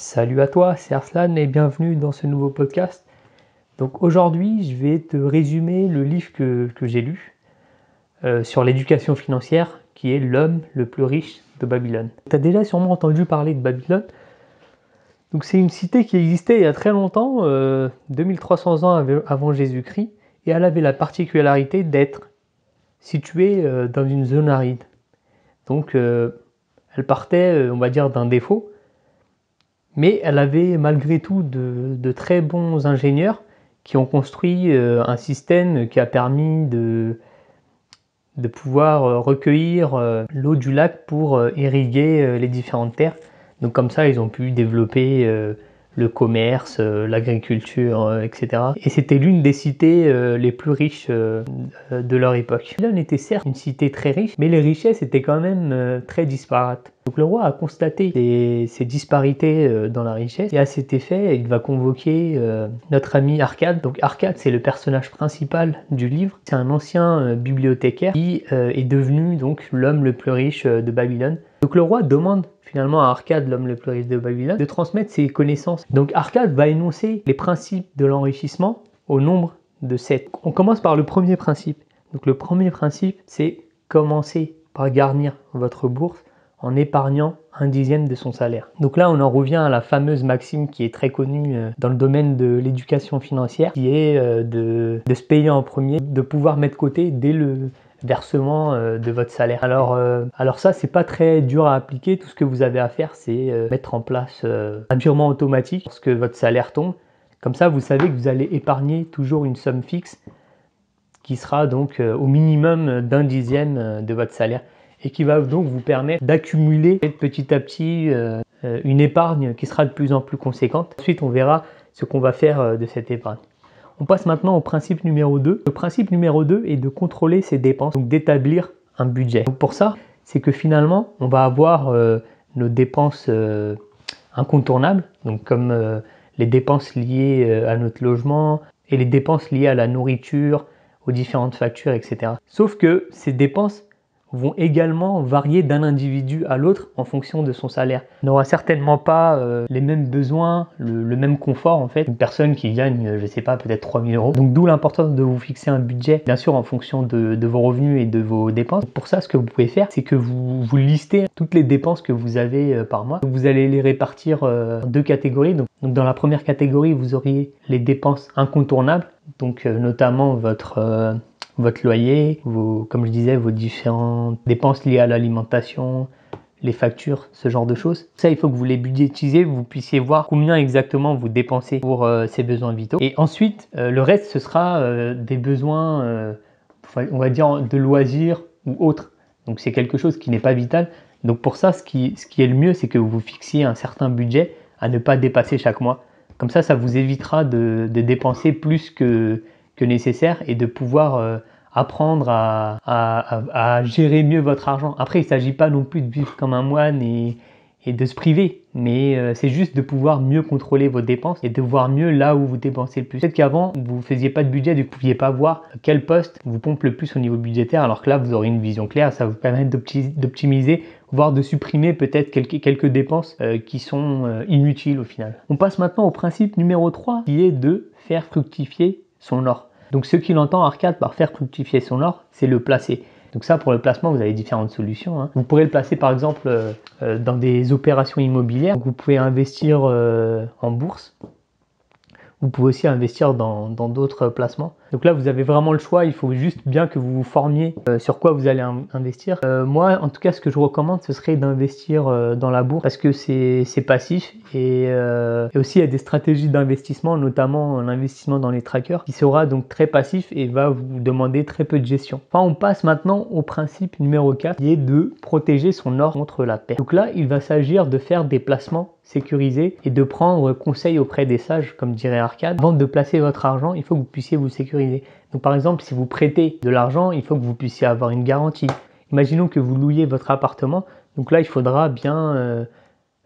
Salut à toi, c'est Arslan et bienvenue dans ce nouveau podcast. Donc aujourd'hui, je vais te résumer le livre que j'ai lu sur l'éducation financière qui est L'homme le plus riche de Babylone. Tu as déjà sûrement entendu parler de Babylone. Donc c'est une cité qui existait il y a très longtemps, 2300 ans avant Jésus-Christ, et elle avait la particularité d'être située dans une zone aride. Donc elle partait, on va dire, d'un défaut. Mais elle avait malgré tout de très bons ingénieurs qui ont construit un système qui a permis de pouvoir recueillir l'eau du lac pour irriguer les différentes terres. Donc comme ça, ils ont pu développer le commerce, l'agriculture, etc. Et c'était l'une des cités les plus riches de leur époque. Babylone était certes une cité très riche, mais les richesses étaient quand même très disparates. Donc le roi a constaté ces disparités dans la richesse, et à cet effet, il va convoquer notre ami Arcade. Donc Arcade, c'est le personnage principal du livre. C'est un ancien bibliothécaire qui est devenu donc l'homme le plus riche de Babylone. Donc le roi demande finalement à Arcade, l'homme le plus riche de Babylone, de transmettre ses connaissances. Donc Arcade va énoncer les principes de l'enrichissement au nombre de 7. On commence par le premier principe. Donc le premier principe, c'est commencer par garnir votre bourse en épargnant 1/10 de son salaire. Donc là, on en revient à la fameuse maxime qui est très connue dans le domaine de l'éducation financière, qui est de se payer en premier, de pouvoir mettre de côté dès le versement de votre salaire. Alors ça, c'est pas très dur à appliquer. Tout ce que vous avez à faire, c'est mettre en place un virement automatique lorsque votre salaire tombe. Comme ça, vous savez que vous allez épargner toujours une somme fixe qui sera donc au minimum d'1/10 de votre salaire, et qui va donc vous permettre d'accumuler petit à petit une épargne qui sera de plus en plus conséquente. Ensuite, on verra ce qu'on va faire de cette épargne. On passe maintenant au principe numéro 2. Le principe numéro 2 est de contrôler ses dépenses, donc d'établir un budget. Donc pour ça, c'est que finalement, on va avoir nos dépenses incontournables, donc comme les dépenses liées à notre logement et les dépenses liées à la nourriture, aux différentes factures, etc. Sauf que ces dépenses vont également varier d'un individu à l'autre en fonction de son salaire. On n'aura certainement pas les mêmes besoins, le même confort en fait. Une personne qui gagne, je sais pas, peut-être 3000 euros. Donc d'où l'importance de vous fixer un budget, bien sûr en fonction de vos revenus et de vos dépenses. Pour ça, ce que vous pouvez faire, c'est que vous listez toutes les dépenses que vous avez par mois. Donc, vous allez les répartir en deux catégories. Donc dans la première catégorie, vous auriez les dépenses incontournables, donc notamment votre loyer, comme je disais, vos différentes dépenses liées à l'alimentation, les factures, ce genre de choses. Ça, il faut que vous les budgétisez, vous puissiez voir combien exactement vous dépensez pour ces besoins vitaux. Et ensuite, le reste, ce sera des besoins, on va dire, de loisirs ou autres. Donc c'est quelque chose qui n'est pas vital. Donc pour ça, ce qui est le mieux, c'est que vous fixiez un certain budget à ne pas dépasser chaque mois. Comme ça vous évitera de dépenser plus que nécessaire et de pouvoir apprendre à gérer mieux votre argent. Après, il ne s'agit pas non plus de vivre comme un moine et de se priver, mais c'est juste de pouvoir mieux contrôler vos dépenses et de voir mieux là où vous dépensez le plus. Peut-être qu'avant, vous ne faisiez pas de budget, vous ne pouviez pas voir quel poste vous pompe le plus au niveau budgétaire, alors que là, vous aurez une vision claire, ça va vous permettre d'optimiser, voire de supprimer peut-être quelques dépenses qui sont inutiles au final. On passe maintenant au principe numéro 3, qui est de faire fructifier son or. Donc ce qu'il entend Arcade par faire fructifier son or, c'est le placer. Donc ça, pour le placement, vous avez différentes solutions. Vous pourrez le placer par exemple dans des opérations immobilières. Donc, vous pouvez investir en bourse. Vous pouvez aussi investir dans d'autres placements. Donc là, vous avez vraiment le choix. Il faut juste bien que vous vous formiez sur quoi vous allez investir. Moi, en tout cas, ce que je recommande, ce serait d'investir dans la bourse parce que c'est passif et aussi il y a des stratégies d'investissement, notamment l'investissement dans les trackers, qui sera donc très passif et va vous demander très peu de gestion. Enfin, on passe maintenant au principe numéro 4, qui est de protéger son or contre la perte. Donc là, il va s'agir de faire des placements sécurisés et de prendre conseil auprès des sages, comme dirait Arcade. Avant de placer votre argent, il faut que vous puissiez vous sécuriser. Donc par exemple, si vous prêtez de l'argent, il faut que vous puissiez avoir une garantie. Imaginons que vous louiez votre appartement, donc là il faudra bien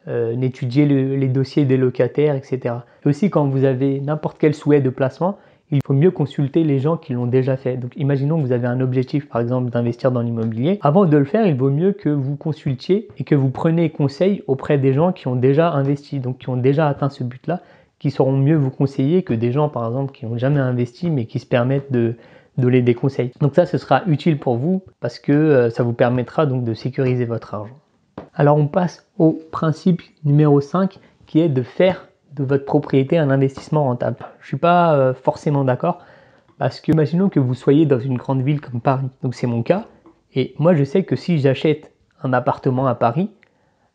étudier les dossiers des locataires, etc. Et aussi quand vous avez n'importe quel souhait de placement, il faut mieux consulter les gens qui l'ont déjà fait. Donc imaginons que vous avez un objectif par exemple d'investir dans l'immobilier. Avant de le faire, il vaut mieux que vous consultiez et que vous preniez conseil auprès des gens qui ont déjà investi, donc qui ont déjà atteint ce but-là, qui sauront mieux vous conseiller que des gens par exemple qui n'ont jamais investi mais qui se permettent de donner des conseils. Donc ça, ce sera utile pour vous parce que ça vous permettra donc de sécuriser votre argent. Alors on passe au principe numéro 5 qui est de faire de votre propriété un investissement rentable. Je ne suis pas forcément d'accord parce que imaginons que vous soyez dans une grande ville comme Paris, donc c'est mon cas, et moi je sais que si j'achète un appartement à Paris,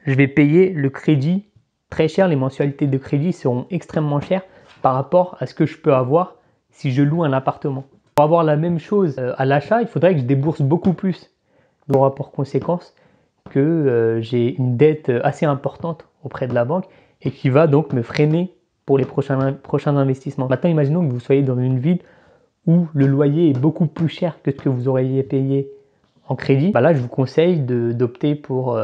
je vais payer le crédit très cher, les mensualités de crédit seront extrêmement chères par rapport à ce que je peux avoir si je loue un appartement. Pour avoir la même chose à l'achat, il faudrait que je débourse beaucoup plus. Donc rapport conséquence que j'ai une dette assez importante auprès de la banque et qui va donc me freiner pour les prochains investissements. Maintenant, imaginons que vous soyez dans une ville où le loyer est beaucoup plus cher que ce que vous auriez payé en crédit. Là, je vous conseille d'opter pour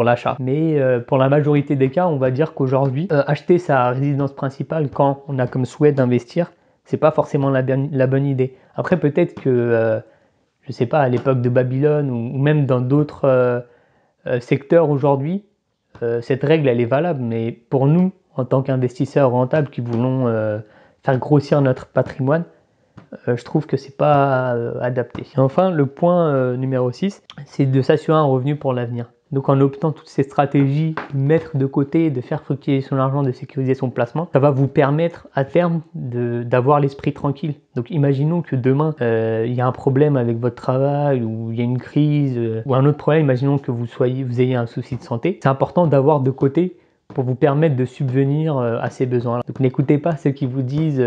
l'achat. Mais pour la majorité des cas, on va dire qu'aujourd'hui, acheter sa résidence principale quand on a comme souhait d'investir, c'est pas forcément la bonne idée. Après, peut-être que je sais pas, à l'époque de Babylone ou même dans d'autres secteurs aujourd'hui, cette règle elle est valable, mais pour nous, en tant qu'investisseurs rentables qui voulons faire grossir notre patrimoine, je trouve que c'est pas adapté. Et enfin, le point numéro 6, c'est de s'assurer un revenu pour l'avenir. Donc en optant toutes ces stratégies, de mettre de côté, de faire fructifier son argent, de sécuriser son placement, ça va vous permettre à terme d'avoir l'esprit tranquille. Donc imaginons que demain, il y a un problème avec votre travail, ou il y a une crise, ou un autre problème, imaginons que vous ayez un souci de santé. C'est important d'avoir de côté pour vous permettre de subvenir à ces besoins. Donc n'écoutez pas ceux qui vous disent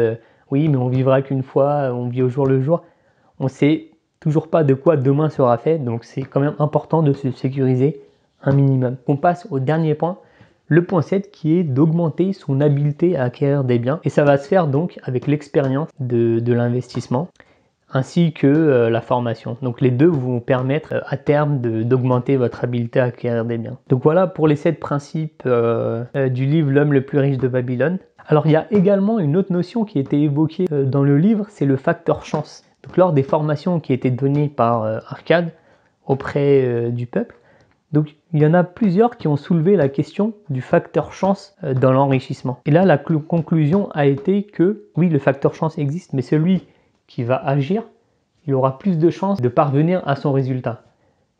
oui, mais on vivra qu'une fois, on vit au jour le jour. On sait toujours pas de quoi demain sera fait, donc c'est quand même important de se sécuriser un minimum. On passe au dernier point, le point 7 qui est d'augmenter son habileté à acquérir des biens. Et ça va se faire donc avec l'expérience de l'investissement ainsi que la formation. Donc les deux vont permettre à terme d'augmenter votre habileté à acquérir des biens. Donc voilà pour les 7 principes du livre L'homme le plus riche de Babylone. Alors il y a également une autre notion qui a été évoquée dans le livre, c'est le facteur chance. Donc lors des formations qui étaient données par Arcade auprès du peuple, donc il y en a plusieurs qui ont soulevé la question du facteur chance dans l'enrichissement. Et là la conclusion a été que oui, le facteur chance existe, mais celui qui va agir, il aura plus de chances de parvenir à son résultat.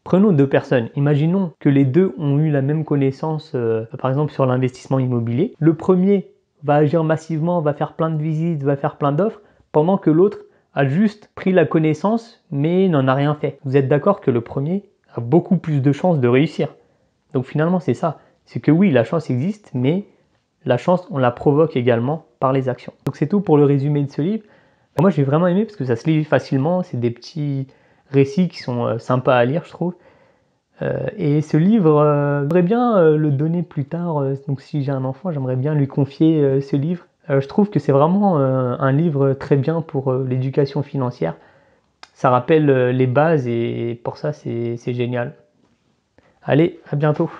Prenons 2 personnes. Imaginons que les deux ont eu la même connaissance, par exemple sur l'investissement immobilier. Le premier va agir massivement, va faire plein de visites, va faire plein d'offres, pendant que l'autre a juste pris la connaissance, mais n'en a rien fait. Vous êtes d'accord que le premier a beaucoup plus de chances de réussir. Donc finalement, c'est ça. C'est que oui, la chance existe, mais la chance, on la provoque également par les actions. Donc c'est tout pour le résumé de ce livre. Moi, j'ai vraiment aimé parce que ça se lit facilement. C'est des petits récits qui sont sympas à lire, je trouve. Et ce livre, j'aimerais bien le donner plus tard. Donc si j'ai un enfant, j'aimerais bien lui confier ce livre. Je trouve que c'est vraiment un livre très bien pour l'éducation financière. Ça rappelle les bases et pour ça, c'est génial. Allez, à bientôt.